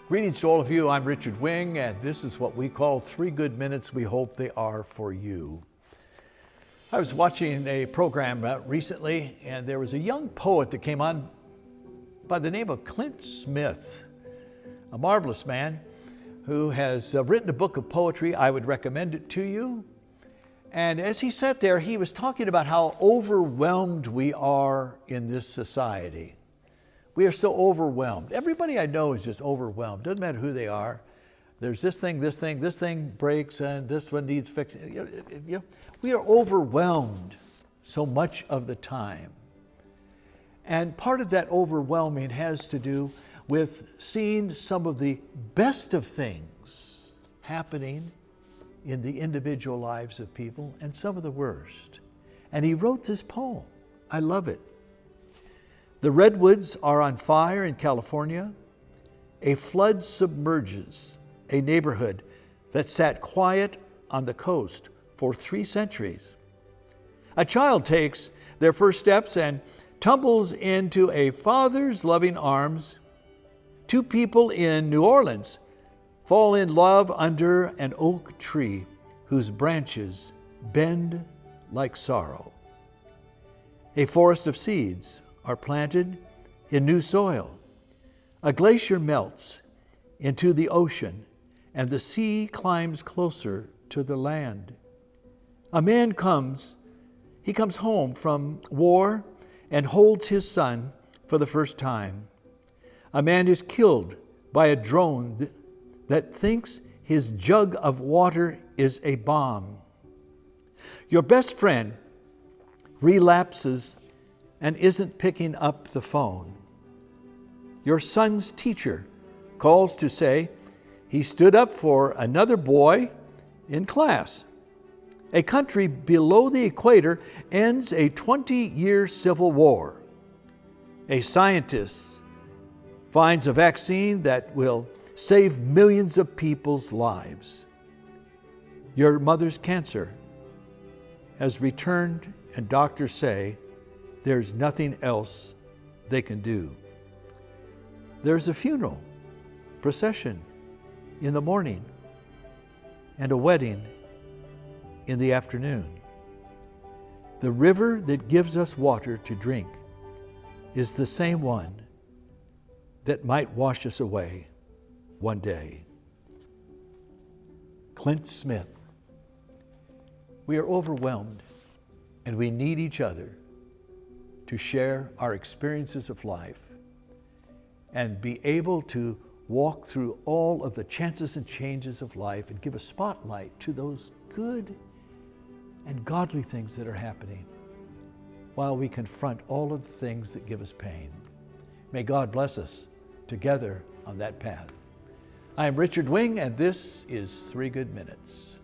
Greetings to all of you. I'm Richard Wing, and this is what we call 3 Good Minutes. We hope they are for you. I was watching a program recently, and there was a young poet that came on by the name of Clint Smith, a marvelous man who has written a book of poetry. I would recommend it to you. And as he sat there, he was talking about how overwhelmed we are in this society. We are so overwhelmed. Everybody I know is just overwhelmed. Doesn't matter who they are. There's this thing breaks, and this one needs fixing. We are overwhelmed so much of the time. And part of that overwhelming has to do with seeing some of the best of things happening in the individual lives of people and some of the worst. And he wrote this poem. I love it. The redwoods are on fire in California. A flood submerges a neighborhood that sat quiet on the coast for 3 centuries. A child takes their first steps and tumbles into a father's loving arms. 2 people in New Orleans fall in love under an oak tree whose branches bend like sorrow. A forest of seeds are planted in new soil. A glacier melts into the ocean, and the sea climbs closer to the land. A man comes home from war and holds his son for the first time. A man is killed by a drone that thinks his jug of water is a bomb. Your best friend relapses and isn't picking up the phone. Your son's teacher calls to say he stood up for another boy in class. A country below the equator ends a 20-year civil war. A scientist finds a vaccine that will save millions of people's lives. Your mother's cancer has returned, and doctors say there's nothing else they can do. There's a funeral procession in the morning and a wedding in the afternoon. The river that gives us water to drink is the same one that might wash us away one day. Clint Smith. We are overwhelmed, and we need each other to share our experiences of life and be able to walk through all of the chances and changes of life and give a spotlight to those good and godly things that are happening while we confront all of the things that give us pain. May God bless us together on that path. I am Richard Wing, and this is 3 Good Minutes.